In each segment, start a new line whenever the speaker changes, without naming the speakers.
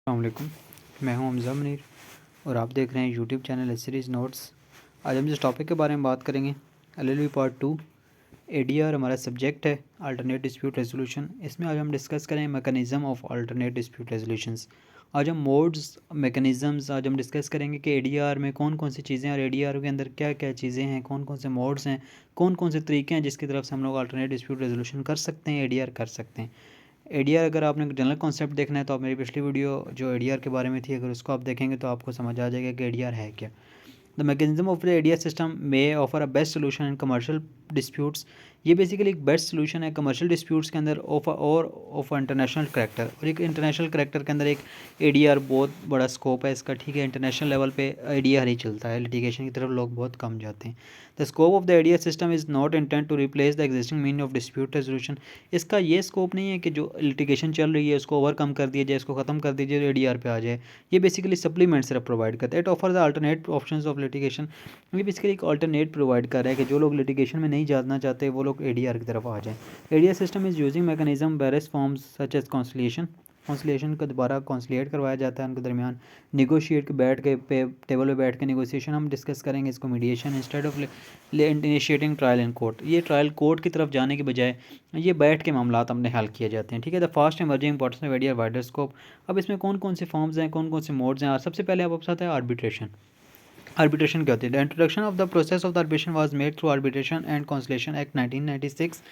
अस्सलाम वालेकुम। मैं हूं हमज़ा मुनीर और आप देख रहे हैं YouTube channel S series notes. आज हम जिस टॉपिक के बारे में बात करेंगे एलएलबी पार्ट 2 एडीआर हमारा सब्जेक्ट है, अल्टरनेट डिस्प्यूट रेजोल्यूशन। इसमें आज हम डिस्कस करें mechanism of alternate dispute resolutions. आज हम मोड्स मैकेनिज़म्स आज हम डिस्कस करेंगे कि एडीआर में कौन कौन सी चीज़ें और एडीआर के अंदर क्या क्या चीज़ें हैं, कौन कौन से मोड्स हैं, कौन कौन से तरीके हैं जिसकी तरफ से हम लोग अल्टरनेट डिस्प्यूट रेजोल्यूशन कर सकते हैं, एडीआर कर सकते हैं। एडीआर अगर आपने जनरल कॉन्सेप्ट देखना है तो आप मेरी पिछली वीडियो जो एडीआर के बारे में थी, अगर उसको आप देखेंगे तो आपको समझ आ जाएगा कि एडीआर है क्या। The mechanism of the ADR system may offer a best solution in commercial disputes. ये बेसिकली एक बेस्ट सोल्यूशन है कमर्शियल डिस्प्यूट्स के अंदर ऑफ इंटरनेशनल करेक्टर। और एक इंटरनेशनल करेक्टर के अंदर एक एडीआर बहुत बड़ा स्कोप है इसका, ठीक है। इंटरनेशनल लेवल पे एडीआर ही चलता है, लिटिगेशन की तरफ लोग बहुत कम जाते हैं। The scope of the ADR system is not intent to replace the existing mean of dispute resolution. इसका ये स्कोप नहीं है कि जो लिटिगेशन चल रही है उसको ओवरकम कर दिया जाए, इसको ख़त्म कर दिया जाए, एडीआर पे आ जाए। ये बेसिकली सप्लीमेंट सिर्फ प्रोवाइड करता है। It offer the alternate options of litigation. ये बेसिकली एक अल्टरनेट प्रोवाइड कर रहा है कि जो लोग लिटिगेशन में नहीं जाना चाहते वो लोग एडीआर की तरफ आ जाएं। ADR system is using mechanism various forms such as conciliation को दोबारा कॉन्सलिएट करवाया जाता है उनके दरमियान। निगोशिएट के बैठ के टेबल पे बैठ के निगोसिएशन हम डिस्कस करेंगे इसको। Mediation instead of initiating trial in court, ये ट्रायल कोर्ट की तरफ जाने के बजाय ये बैठ के मामला हमने हल किए जाते हैं, ठीक है। The fast emerging importance of ADR wider scope. अब इसमें कौन कौन से फॉर्म्स हैं, कौन कौन से मोड्स हैं। और सबसे पहले आपको पता है आर्बिट्रेशन। आर्बिट्रेशन क्या होती है? The introduction of the process of the arbitration was made through arbitration and conciliation act 1996।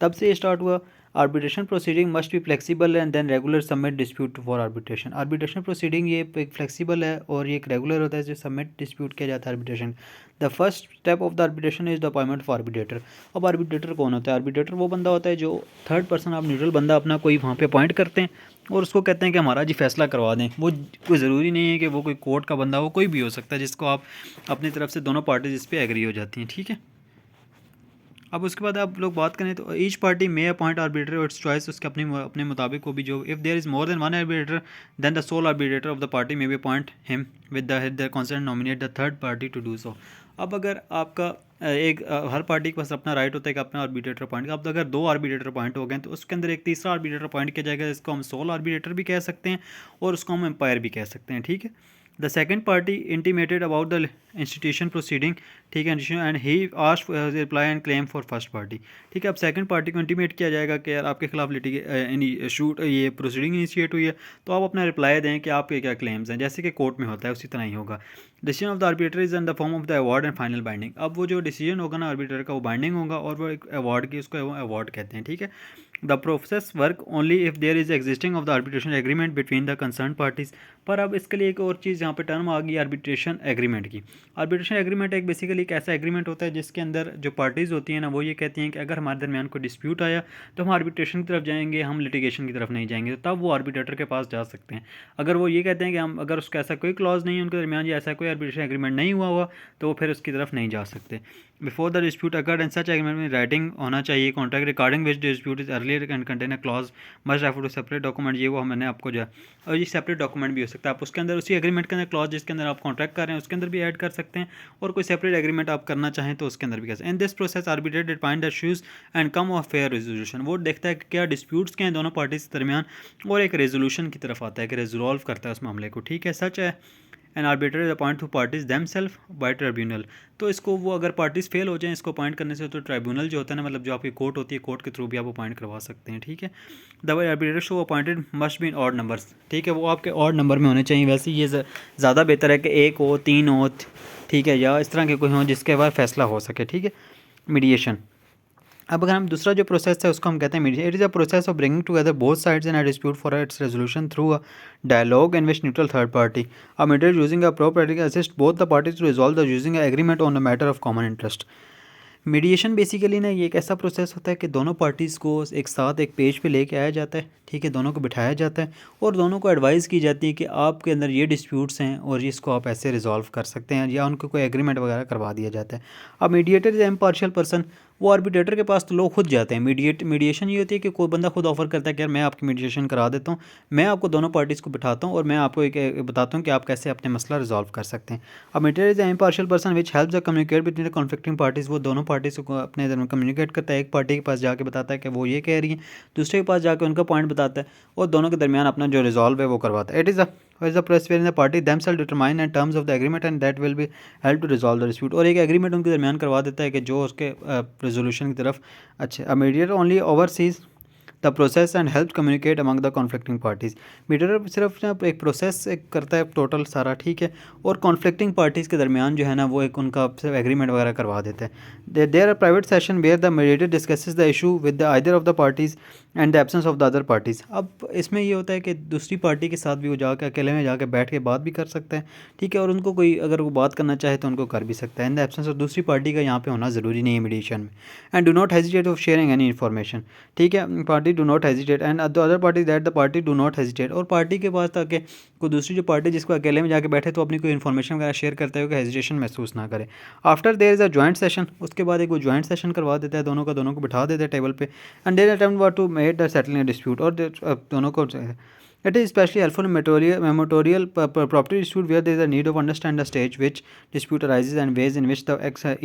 तब से स्टार्ट हुआ। Arbitration proceeding must be flexible and then regular submit dispute for arbitration. Arbitration proceeding ये एक flexible है और ये एक regular होता है जो सबमिट डिस्प्यूट किया जाता है arbitration. The first step of the arbitration is the appointment of arbitrator. अब आर्बिट्रेटर कौन होता है? आर्बिट्रेटर वो बंदा होता है जो थर्ड पर्सन, आप न्यूट्रल बंदा अपना कोई वहाँ पे अपॉइंट करते हैं और उसको कहते हैं कि हमारा जी फैसला करवा दें। वो कोई ज़रूरी नहीं है कि वो कोई कोर्ट का बंदा हो, कोई भी हो सकता है जिसको आप अपनी तरफ से दोनों पार्टीज इस पर एग्री हो जाती हैं, ठीक है। अब उसके बाद आप लोग बात करें तो each party may appoint arbitrator और इट्स चॉइस, उसके अपने मुताबिक को भी जो if there is more than one arbitrator then the sole arbitrator of the party may be appoint him with the concern nominate the third party to do so. अब अगर आपका हर पार्टी के पास अपना राइट होता है कि अपना आर्बिट्रेटर अपॉइंट का। अब अगर दो आर्बिट्रेटर अपॉइंट हो गए तो उसके अंदर एक तीसरा आर्बिट्रेटर अपॉइंट किया जाएगा, इसको हम सोल आर्बिट्रेटर भी कह सकते हैं और उसको हम एम्पायर भी कह सकते हैं, ठीक है। The second party intimated about the institution proceeding, ठीक है, and he asked for reply and claim for first party, ठीक है। अब सेकंड पार्टी को इंटीमेट किया जाएगा कि यार आपके खिलाफ ये प्रोसीडिंग इनिशिएट हुई है, तो आप अपना रिप्लाई दें कि आपके क्या क्लेम्स हैं, जैसे कि कोर्ट में होता है उसी तरह ही होगा। Decision of the arbitrator is in the form of the award and final binding. अब वो जो डिसीजन होगा ना आर्बिट्रेटर का वो बाइंडिंग होगा और वो एक अवार्ड की, उसको अवार्ड कहते हैं, ठीक है। The process work only if there is existing of the arbitration agreement between the concern parties. पर अब इसके लिए एक और चीज़ यहाँ पे टर्म आ गई आर्बिट्रेशन एग्रीमेंट की। आर्बिट्रेशन एग्रीमेंट एक बेसिकली एक ऐसा एग्रीमेंट होता है जिसके अंदर जो पार्टीज़ होती हैं ना वो ये कहती हैं कि अगर हमारे दरमियान कोई डिस्प्यूट आया तो हम आर्बिट्रेशन की तरफ जाएंगे, हम लिटिगेशन की तरफ नहीं जाएंगे, तो तब वो आर्बिट्रेटर के पास जा सकते हैं। अगर वो ये कहते हैं कि हम अगर उसका ऐसा कोई क्लॉज नहीं है उनके दरमियान या ऐसा कोई आर्बिट्रेशन एग्रीमेंट नहीं हुआ तो वो फिर उसकी तरफ नहीं जा सकते। Before the dispute occurred and such agreement में राइटिंग होना चाहिए contract regarding which dispute is earlier and contain a clause must refer to separate document. ये वो मैंने आपको जो, और ये सेपरेट डॉक्यूमेंट भी हो सकता है। आप उसके अंदर उसी एग्रीमेंट के अंदर क्लॉज जिसके अंदर आप कॉन्ट्रैक्ट कर रहे हैं उसके अंदर भी ऐड कर सकते हैं और कोई सेपरेट एग्रीमेंट आप करना चाहें तो उसके अंदर भी कर सकते हैं। In this process arbitrator define the issues and come of fair resolution. वो देखता है कि क्या डिस्प्यूट्स के हैं दोनों पार्टीज के दरमियान और एक रेजोल्यूशन की तरफ आता है कि रिजोल्व करता है उस मामले को, ठीक है। सच है N arbitrator is upon two parties them self by tribunal. तो इसको वो अगर पार्टीज फेल हो जाएं इसको अपॉइंट करने से तो ट्रिब्यूनल जो होता है ना, मतलब जो आपकी कोर्ट होती है, कोर्ट के थ्रू भी आप अपॉइंट करवा सकते हैं, ठीक है। The arbitrator show appointed must be in odd numbers, ठीक है। वो आपके ऑड नंबर में होने चाहिए। वैसे ये ज़्यादा बेहतर है कि एक हो, तीन हो, ठीक है, या इस तरह के कोई हो जिसके बाद फैसला हो सके, ठीक है। मीडिएशन। अब अगर हम दूसरा जो प्रोसेस है उसको हम कहते हैं mediation. It is a process of bringing together both sides in a dispute for its resolution through a dialogue in which neutral third party a mediator using a property assist both the parties to resolve the using a agreement on a matter of common interest. Mediation basically ना ये एक ऐसा process होता है कि दोनों parties को एक साथ एक पेज पे लेके आया जाता है, ठीक है। दोनों को बिठाया जाता है और दोनों को एडवाइस की जाती है कि आपके अंदर ये डिस्प्यूट्स हैं और इसको आप ऐसे रिजॉल्व कर सकते हैं, या उनको कोई एग्रीमेंट वगैरह करवा दिया जाता है। अब मीडिएटर इज़ इम्पार्शियल पर्सन, वो आर्बिट्रेटर के पास तो लोग खुद जाते हैं। मीडिएशन ये होती है कि कोई बंदा खुद ऑफर करता है कि यार मैं आपकी मीडिएशन करा देता हूँ, मैं आपको दोनों पार्टीज़ को बिठाता हूँ और मैं आपको एक बताता हूँ कि आप कैसे अपने मसला रिजॉल्व कर सकते हैं। अब mediator is impartial person which help the communicate between the conflicting parties. वो दोनों पार्टीज़ को अपने दरमियान कम्युनिकेट करता है। एक पार्टी के पास जाके बताता है कि वो ये कह रही है, दूसरे के पास जाकर उनका पॉइंट बताता है और दोनों के दरमियान अपना जो रिजॉल्व है वो करवाता है। It is the press where in the party themselves determine and terms of the agreement and that will be help to resolve the dispute। और एक एग्रीमेंट उनके दरमियान करवा देता है कि जो उसके रेजोल्यूशन की तरफ अच्छे। A mediator only overseas the process and help communicate among the conflicting parties. Mediator सिर्फ ना एक प्रोसेस एक करता है टोटल सारा, ठीक है, और कॉन्फ्लिक्टिंग पार्टीज़ के दरमियान जो है ना वो एक उनका सिर्फ एग्रीमेंट वगैरह करवा देता है। There are private session where the mediator discusses the issue with the either of the parties and the absence of the other parties. अब इसमें ये होता है कि दूसरी पार्टी के साथ भी वो जाकर अकेले में जाकर बैठ के बात भी कर सकता है, ठीक है, और उनको कोई अगर वो बात करना चाहे तो उनको कर भी सकता है। इन द एब्सेंस ऑफ दूसरी पार्टी का यहाँ पे होना ज़रूरी नहीं है मीडिएशन में। And do not hesitate of sharing any information, ठीक है, party do not hesitate and the other party that the party do not hesitate. और पार्टी के पास ताकि कोई दूसरी जो पार्टी जिसको अकेले में जाके बैठे तो अपनी कोई इन्फॉर्मेशन वगैरह शेयर करते हुए हेजिटेशन महसूस ना करे। After their is a joint session, उसके बाद एक वो जॉइंट सेशन करवा देता है, दोनों को बिठा देता है टेबल पे। And their attempt were to make the settling dispute. और दोनों को it is especially helpful in memorial property dispute where there is a need of understand the stage which dispute arises and ways in which the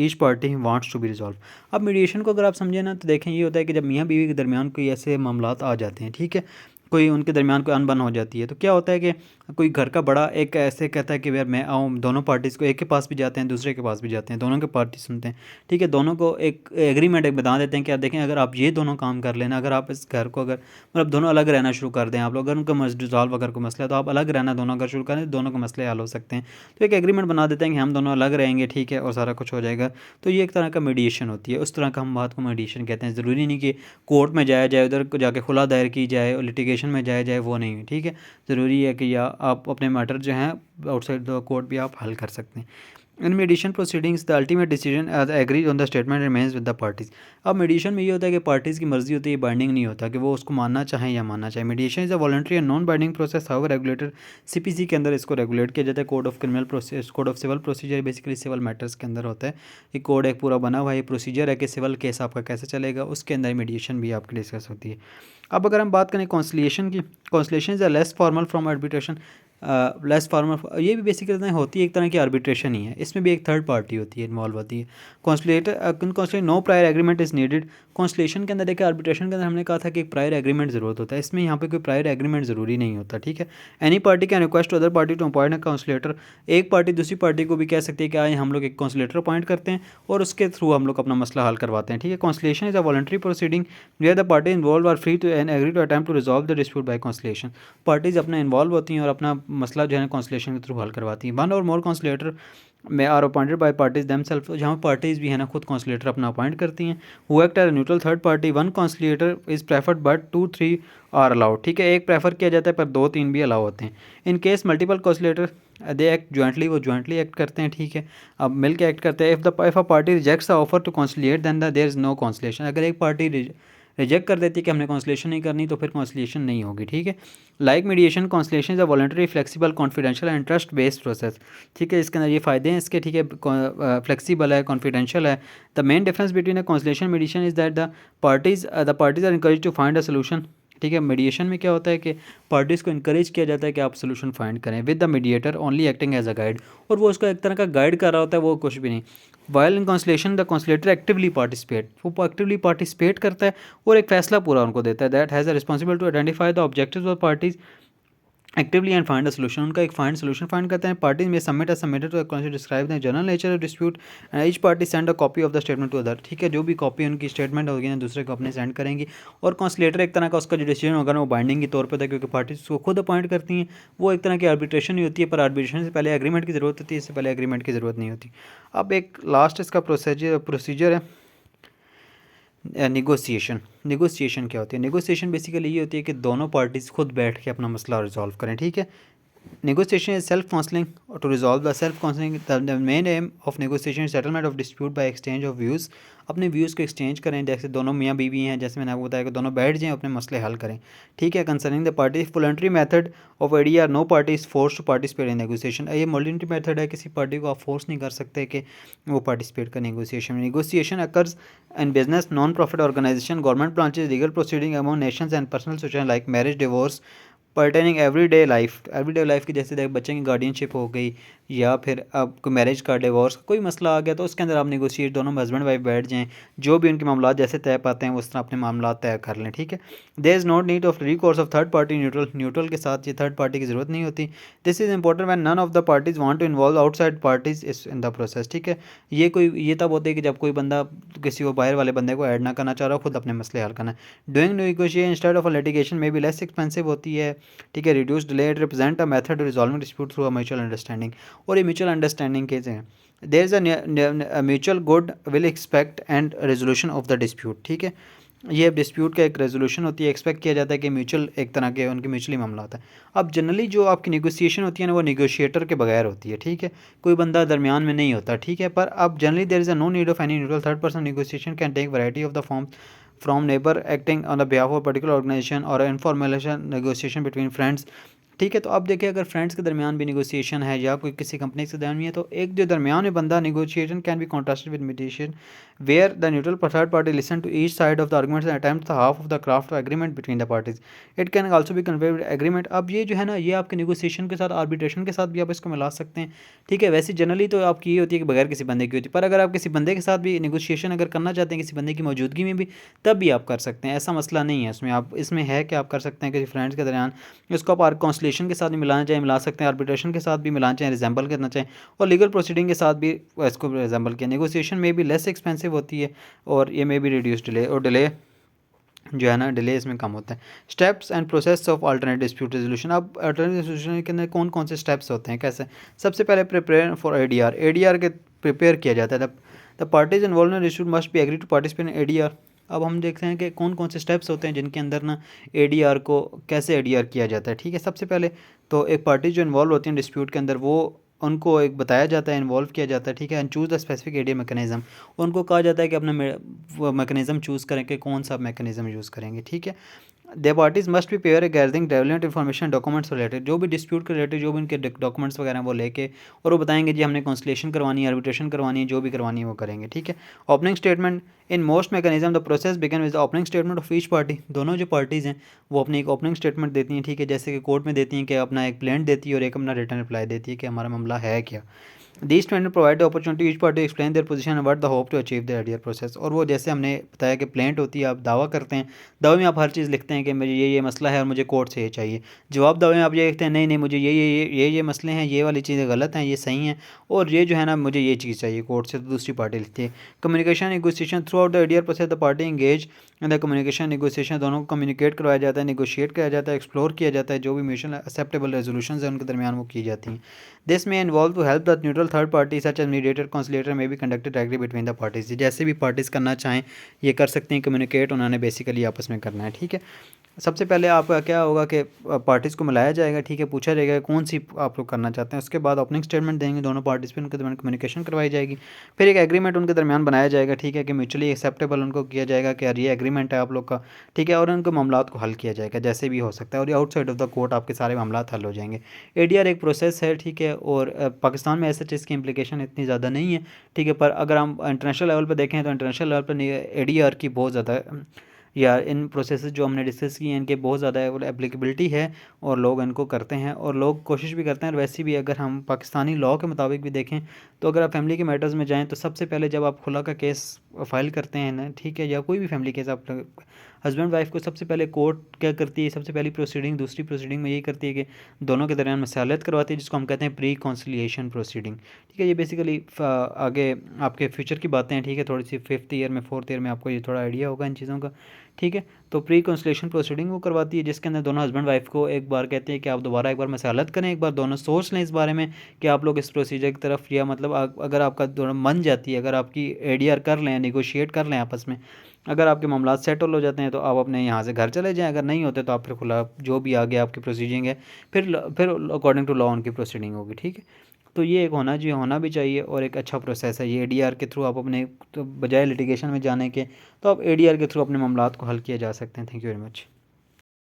each party wants to be resolved। अब mediation को अगर आप समझे ना तो देखें ये होता है कि जब मियाँ बीवी के दरमियान कोई ऐसे मामलात आ जाते हैं, ठीक है, कोई उनके दरमियान कोई अनबन हो जाती है, तो क्या होता है कि कोई घर का बड़ा एक ऐसे कहता है कि यार मैं आऊँ, दोनों पार्टीज़ को एक के पास भी जाते हैं दूसरे के पास भी जाते हैं, दोनों के पार्टी सुनते हैं, ठीक है, दोनों को एक एग्रीमेंट एक बता देते हैं कि यार देखें अगर आप ये दोनों काम कर लेना, अगर आप इस घर को अगर मतलब दोनों अलग रहना शुरू कर दें आप लोग, अगर उनका रिजॉल्व अगर कोई मसला है तो आप अलग रहना दोनों अगर शुरू करें तो दोनों के मसले हल हो सकते हैं। तो एक एग्रीमेंट बना देते हैं कि हम दोनों अलग रहेंगे, ठीक है, और सारा कुछ हो जाएगा। तो ये एक तरह का मीडिएशन होती है, उस तरह का हम बात को मीडिएशन कहते हैं। ज़रूरी नहीं कि कोर्ट में जाया जाए, उधर जाके खुला दायर की जाए और लिटिगेशन में जाया जाए, वो नहीं, ठीक है। ज़रूरी है कि या आप अपने मैटर जो हैं आउटसाइड द कोर्ट भी आप हल कर सकते हैं। In mediation proceedings the ultimate decision as agreed on the statement remains with the parties. अब मीडिएशन में ये होता है कि पार्टीज़ की मर्जी होती है, बाइंडिंग नहीं होता कि वो उसको मानना चाहें या मानना चाहें। Mediation is a voluntary and non binding process, how regulated CPC के अंदर इसको रेगुलेट किया जाता है। Code of criminal process, code of civil procedure basically civil matters के अंदर होता है। ये कोड एक पूरा बना हुआ है, ये प्रोसीजर है कि सिविल केस आपका कैसे चलेगा, उसके अंदर मीडिएशन भी आपकी डिस्कस होती है। अब अगर हम बात करें कॉन्सलिएशन की, conciliation is a less formal from arbitration. Less formal ये भी बेसिकली होती है एक तरह की आर्बिट्रेशन ही है, इसमें भी एक थर्ड पार्टी होती है, इन्वॉल्व होती है। Conciliator no prior agreement is needed. Conciliation के अंदर देखिए आर्बिट्रेशन के अंदर हमने कहा था कि एक प्रायर एग्रीमेंट ज़रूरत होता है, इसमें यहाँ पे कोई प्रायर एग्रीमेंट ज़रूरी नहीं होता, ठीक है। Any party can request to other party to appoint a conciliator. एक पार्टी दूसरी पार्टी को भी कह सकती है कि आए हम लोग एक काउंसलेटर अपॉइंट करते हैं और उसके थ्रू हम लोग अपना मसला हल करवाते हैं, ठीक है। Conciliation is a voluntary proceeding where the party involve are free to and agree to attempt to resolve the dispute by conciliation. Parties अपना इन्वॉल्व होती हैं और अपना मसला जो है कॉन्सलेशन के थ्रू हल करवाती हैं। वन और मोर कॉन्सलेटर में are appointed by parties themselves, जहाँ पार्टीज़ भी है ना खुद कॉन्सलेटर अपना अपॉइंट करती हैं। Who act as neutral third party, one conciliator is preferred but 2-3 are allowed, ठीक है, एक प्रेफर किया जाता है पर 2-3 भी अलाउ होते हैं। In case multiple conciliator they act jointly, वो जॉइंटली एक्ट करते हैं, ठीक है, अब मिल के एक्ट करते हैं। If a party rejects the offer to conciliate then there is no conciliation. अगर एक पार्टी रिजेक्ट कर देती है कि हमने कॉन्सलेशन नहीं करनी तो फिर कॉन्सलेशन नहीं होगी, ठीक है। Like mediation constellation is a voluntary flexible confidential and trust based process, ठीक है, इसके अंदर ये फ़ायदे हैं इसके, ठीक है, फ्लेक्सिबल है, कॉन्फिडेंशियल है। The main difference between a conciliation mediation is that the parties are encourage to find a solution, ठीक है। मीडिएशन में क्या होता है कि पार्टीज़ को इंकरेज किया जाता है कि आप सोल्यूशन फाइंड करें with the mediator only acting as a guide, और वो उसका एक तरह का गाइड कर रहा होता है, वो कुछ भी नहीं। While in conciliation the conciliator actively participate, वो एक्टिवली पार्टिसिपेट करता है और एक फैसला पूरा उनको देता है। That has a responsibility to identify the objectives of parties actively and find a solution, उनका एक फाइंड सोल्यूशन फाइंड करते हैं। पार्टीज में submitted to describe the general nature of dispute and each party send a copy of the statement to other, ठीक है, जो भी copy उनकी स्टेटमेंट होगी ना दूसरे को अपने सेंड करेंगी। और कॉन्सलेटर एक तरह का उसका जो डिसीजन होगा ना वो बाइंडिंग के तौर पर था, क्योंकि पार्टीज उसको खुद अपॉइंट करती हैं। वो एक तरह की आर्बिट्रेशन ही होती है, पर आर्बिट्रेशन से पहले एग्रीमेंट की ज़रूरत होती है, इससे पहले एग्रीमेंट की ज़रूरत नहीं होती। अब एक लास्ट इसका प्रोसीजर है नेगोशिएशन। नेगोशिएशन क्या होती है? नेगोशिएशन बेसिकली ये होती है कि दोनों पार्टीज़ खुद बैठ के अपना मसला रिजॉल्व करें, ठीक है। Negotiation is self-counseling to resolve the self-counseling. The main aim of negotiation is settlement of dispute by exchange of views. अपने व्यूज़ को एक्सचेंज करें, जैसे दोनों मियाँ बीवी हैं, जैसे मैंने आपको बताया कि दोनों बैठ जाएं, अपने मसले हल करें, ठीक है। Concerning the party voluntary method of ADR, no party is force to participate in negotiation. ये वॉलंटरी मेथड है, किसी पार्टी को आप फोर्स नहीं कर सकते कि वो पार्टिसिपेट कर नेगोशिएशन में। Negotiation occurs in business, non profit organisation, government branches, legal proceeding among nations and personal situation like marriage, divorce, pertaining everyday life की, जैसे देख बच्चे की गार्डियनशिप हो गई, या फिर अब कोई मैरिज का, डिवोर्स का कोई मसला आ गया, तो उसके अंदर आप नेगोशिएट, दोनों हस्बैंड वाइफ बैठ जाएं, जो भी उनके मामला जैसे तय पाते हैं उस तरह अपने मामला तय कर लें, ठीक है। There is not need of recourse of third party neutral के साथ ये थर्ड पार्टी की ज़रूरत नहीं होती। This is important when none of the parties want to involve outside parties is in the process, ठीक है। ये तब होता है कि जब कोई बंदा किसी को बाहर वाले बंदे को ऐड ना करना चाह रहा हो, खुद अपने मसले हल करना है। Doing negotiation instead of a litigation में भी लेस एक्सपेंसिव होती है, ठीक है। Reduce delay, it represent a method resolving dispute through a mutual understanding. और ये म्यूचुअल अंडरस्टैंडिंग के हैं, there is a mutual good will expect and resolution of the dispute, ठीक है। ये डिस्प्यूट का एक रेजोल्यूशन होती है, एक्सपेक्ट किया जाता है कि म्यूचुअल एक तरह के उनके म्यूचुअली मामला होता है। अब जनरली जो आपकी नेगोशिएशन होती है ना, वो नेगोशिएटर के बगैर होती है, ठीक है। कोई बंदा दरमियान में नहीं होता, ठीक है। पर अब generally there is a no need of any neutral third person. Negotiation can take variety of the form from neighbour acting on the behalf of particular organisation और इनफॉर्मेशन नेगोशिएशन बिटवीन फ्रेंड्स, ठीक है। तो अब देखिए, अगर friends के दरमियान भी नेगोशिएशन है या कोई किसी कंपनी के दरमियान है, तो एक जो दरमियान में बंदा, negotiation can be contrasted with mediation where the neutral third party listen to each side of the arguments and attempt the half of the craft of agreement between the parties. It can also be conveyed with agreement. अब ये जो है ना, ये आपके negotiation के साथ, arbitration के साथ भी आप इसको मिला सकते हैं, ठीक है। वैसे जनरली तो आपकी ये होती है कि बगैर किसी बंदे की होती है, पर अगर आप किसी बंदे के साथ भी नेगोशिएशन अगर करना चाहते हैं, किसी बंदे की मौजूदगी में भी, तब भी आप कर सकते हैं, ऐसा मसला नहीं है इसमें। आप इसमें है कि आप कर सकते हैं किसी फ्रेंड्स के दरमियान, इसको आप कॉन्सलेशन के साथ भी मिलाना चाहें मिला सकते हैं, आर्बिट्रेशन के साथ भी मिलाना चाहें, रिजेंबल करना चाहें, और लीगल प्रोसीडिंग के साथ भी इसको रिजेंबल किया। नेगोशिएशन में भी लेस एक्सपेंसिव होती है, और ये में भी रिड्यूस डिले, और डिले जो है ना, डिले इसमें कम होता है। Steps and process of alternate dispute resolution. अब अल्टरनेट डिस्प्यूट के अंदर कौन कौन से स्टेप्स होते हैं, कैसे? सबसे पहले प्रिपेयर फॉर ADR के प्रिपेयर किया जाता है। The parties involve in dispute must be agree to participate in ADR। अब हम देखते हैं कि कौन कौन से स्टेप्स होते हैं जिनके अंदर ना ADR को कैसे ADR किया जाता है, ठीक है। सबसे पहले तो एक पार्टी जो इन्वॉल्व होती हैं डिस्प्यूट के अंदर, वो उनको एक बताया जाता है, इन्वॉल्व किया जाता है, ठीक है। And choose the specific ADR mechanism. उनको कहा जाता है कि अपना मैकेनिज्म चूज़ करें कि कौन सा मैकेनिज्म यूज़ करेंगे, ठीक है। द पार्टीज मस्ट भी pair gathering relevant information documents related, जो भी डिस्प्यूट के रिलेटेड जो भी उनके डॉक्यूमेंट्स वगैरह वो लेके, और वो बताएंगे जी हमने कॉन्सलेशन करवानी है, आर्बिट्रेशन करवानी है, जो भी करवानी है वो करेंगे, ठीक है। Opening statement. In most mechanism the process began with the opening statement of each party. दोनों जो पार्टीज़ हैं वो अपनी एक ओपनिंग स्टेटमेंट देती हैं, ठीक है। जैसे कि कोर्ट में देती हैं कि अपना एक प्लेंट देती है और एक अपना रिटर्न रिप्लाई देती है कि हमारा मामला है क्या। These standard provide the opportunity each party explain their position and what the hope to achieve the ADR process. और वो जैसे हमने बताया कि प्लेंट होती है, आप दावा करते हैं, दावे में आप हर चीज़ लिखते हैं कि मुझे ये मसला है और मुझे कोर्ट से ये चाहिए। जवाब दावे में आप ये लिखते हैं, नहीं नहीं मुझे ये मसले हैं, ये वाली चीज़ें गलत हैं, ये सही हैं, और ये जो है ना मुझे ये चीज़ चाहिए कोर्ट से। तो दूसरी पार्टी लिखती है। Communication negotiation through out the ADR process the party engage in the communication negotiation. दोनों को कम्युनिकेट करवाया जाता है, नेगोशिएट किया जाता है, एक्सप्लोर किया जाता है, जो भी म्यूचुअल एक्सेप्टेबल रेजोल्यूशन है उनके दरमियान वो की जाती हैं। दिस में involve to help the neutral third party such as mediator conciliator में भी conducted directly between the parties. जैसे भी पार्टीज़ करना चाहें ये कर सकते हैं, कम्युनिकेट उन्होंने बेसिकली आपस में करना है, ठीक है। सबसे पहले आपका क्या होगा कि पार्टीज़ को मिलाया जाएगा, ठीक है, पूछा जाएगा कौन सी आप लोग करना चाहते हैं। उसके बाद ओपनिंग स्टेटमेंट देंगे दोनों पार्टीज़ पे, उनके दरमियान कम्युनिकेशन करवाई जाएगी। फिर एक एग्रीमेंट उनके दरमियान बनाया जाएगा, ठीक है, कि म्यूचुअली एक्सेप्टेबल उनको किया जाएगा कि यार ये एग्रीमेंट है आप लोग का, ठीक है। और उनके मामला को हल किया जाएगा जैसे भी हो सकता है, और ये आउटसाइड ऑफ द कोर्ट आपके सारे मामला हल हो जाएंगे। ADR एक प्रोसेस है, ठीक है, और पाकिस्तान में ऐसे चीज़ की इम्प्लीकेशन इतनी ज़्यादा नहीं है, ठीक है। पर अगर हम इंटरनेशनल लेवल पर देखें तो इंटरनेशनल लेवल पर ADR की बहुत ज़्यादा, या इन प्रोसेसेस जो हमने डिस्कस किए हैं इनके बहुत ज़्यादा एप्लीकेबिलिटी है, और लोग इनको करते हैं, और लोग कोशिश भी करते हैं। और वैसे भी अगर हम पाकिस्तानी लॉ के मुताबिक भी देखें तो अगर आप फैमिली के मैटर्स में जाएं तो सबसे पहले जब आप खुला का केस फाइल करते हैं ना, ठीक है, या कोई भी फैमिली केस, आप हस्बैंड वाइफ को सबसे पहले कोर्ट क्या करती है, सबसे पहली प्रोसीडिंग, दूसरी प्रोसीडिंग में यही करती है कि दोनों के दरमियान मसालत करवाती है, जिसको हम कहते हैं प्री कॉन्सिलिएशन प्रोसीडिंग, ठीक है। ये बेसिकली आगे आपके फ्यूचर की बातें हैं, ठीक है। थोड़ी सी 5th ईयर में 4th ईयर में आपको ये थोड़ा आइडिया होगा इन चीज़ों का, ठीक है। तो प्री कंसुलेशन प्रोसीडिंग वो करवाती है, जिसके अंदर दोनों हस्बैंड वाइफ को एक बार कहते हैं कि आप दोबारा एक बार मसालत करें, एक बार दोनों सोच लें इस बारे में कि आप लोग इस प्रोसीजर की तरफ, या मतलब अगर आपका दोनों मन जाती है, अगर आपकी एडीआर कर लें, नेगोशिएट कर लें आपस में, अगर आपके मामला सेटल हो जाते हैं तो आप अपने यहाँ से घर चले जाएं, अगर नहीं होते तो आप फिर खुला जो भी आगे आपकी प्रोसीजिंग है फिर अकॉर्डिंग टू लॉ उनकी प्रोसीडिंग होगी। ठीक है। तो ये एक होना भी चाहिए और एक अच्छा प्रोसेस है ये एडीआर के थ्रू। आप अपने तो बजाय लिटिगेशन में जाने के, तो आप एडीआर के थ्रू अपने मामलात को हल किया जा सकते हैं। Thank you very much.